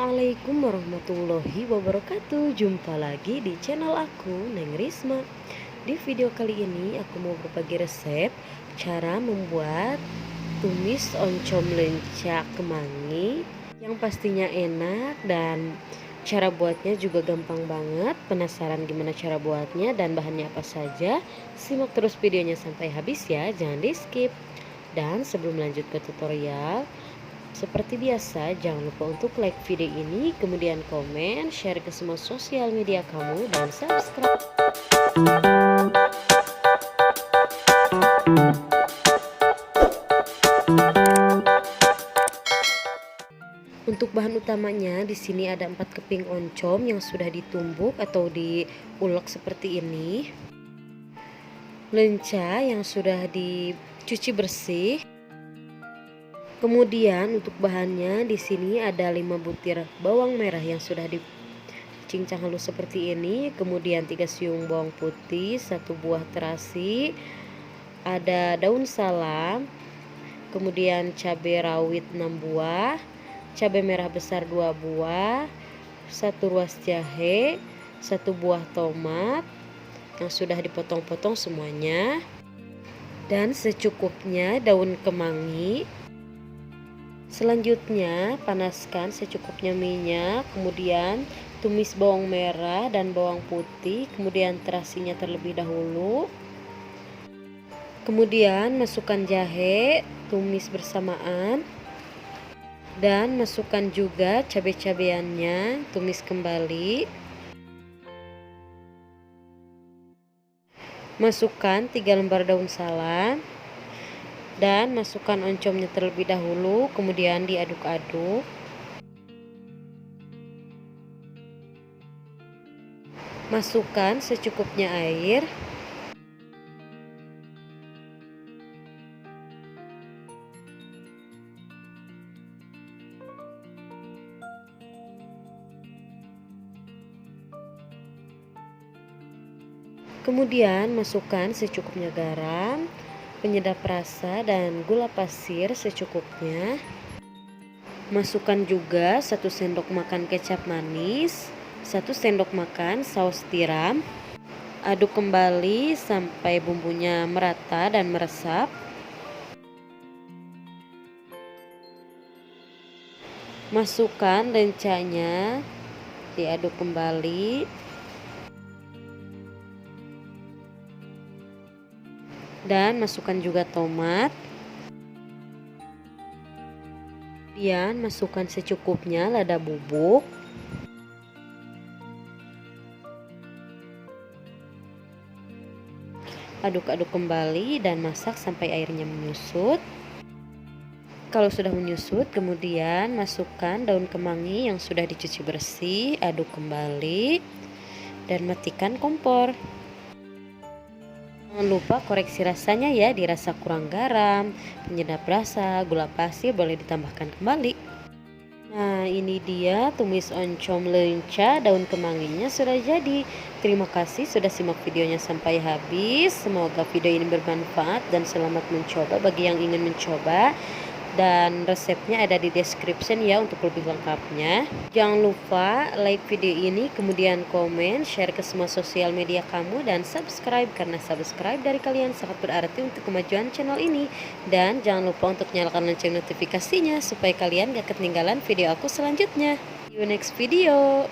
Assalamualaikum warahmatullahi wabarakatuh. Jumpa lagi di channel aku, Neng Risma. Di video kali ini aku mau berbagi resep cara membuat tumis oncom lenca kemangi yang pastinya enak dan cara buatnya juga gampang banget. Penasaran gimana cara buatnya dan bahannya apa saja? Simak terus videonya sampai habis ya, jangan di skip. Dan sebelum lanjut ke tutorial, seperti biasa, jangan lupa untuk like video ini, kemudian komen, share ke semua sosial media kamu, dan subscribe. Untuk bahan utamanya di sini ada 4 keping oncom yang sudah ditumbuk atau diulek seperti ini. Lenca yang sudah dicuci bersih. Kemudian untuk bahannya di sini ada 5 butir bawang merah yang sudah dicincang halus seperti ini, kemudian 3 siung bawang putih, 1 buah terasi, ada daun salam, kemudian cabai rawit 6 buah, cabai merah besar 2 buah, 1 ruas jahe, 1 buah tomat yang sudah dipotong-potong semuanya, dan secukupnya daun kemangi. Selanjutnya panaskan secukupnya minyak, kemudian tumis bawang merah dan bawang putih, kemudian terasinya terlebih dahulu. Kemudian masukkan jahe, tumis bersamaan. Dan masukkan juga cabai-cabeannya, tumis kembali. Masukkan 3 lembar daun salam. Dan masukkan oncomnya terlebih dahulu, kemudian diaduk-aduk. Masukkan secukupnya air. Kemudian masukkan secukupnya garam, penyedap rasa, dan gula pasir secukupnya. Masukkan juga 1 sendok makan kecap manis, 1 sendok makan saus tiram. Aduk kembali sampai bumbunya merata dan meresap. Masukkan lencanya, diaduk kembali. Dan masukkan juga tomat. Kemudian masukkan secukupnya lada bubuk. Aduk-aduk kembali dan masak sampai airnya menyusut. Kalau sudah menyusut, kemudian masukkan daun kemangi yang sudah dicuci bersih, aduk kembali dan matikan kompor. Jangan lupa koreksi rasanya ya, dirasa kurang garam, penyedap rasa, gula pasir boleh ditambahkan kembali. Nah, ini dia tumis oncom lenca daun kemanginya sudah jadi. Terima kasih sudah simak videonya sampai habis. Semoga video ini bermanfaat dan selamat mencoba bagi yang ingin mencoba. Dan resepnya ada di description ya untuk lebih lengkapnya. Jangan lupa like video ini, kemudian komen, share ke semua sosial media kamu, dan subscribe karena subscribe dari kalian sangat berarti untuk kemajuan channel ini. Dan jangan lupa untuk nyalakan lonceng notifikasinya supaya kalian gak ketinggalan video aku selanjutnya. See you next video.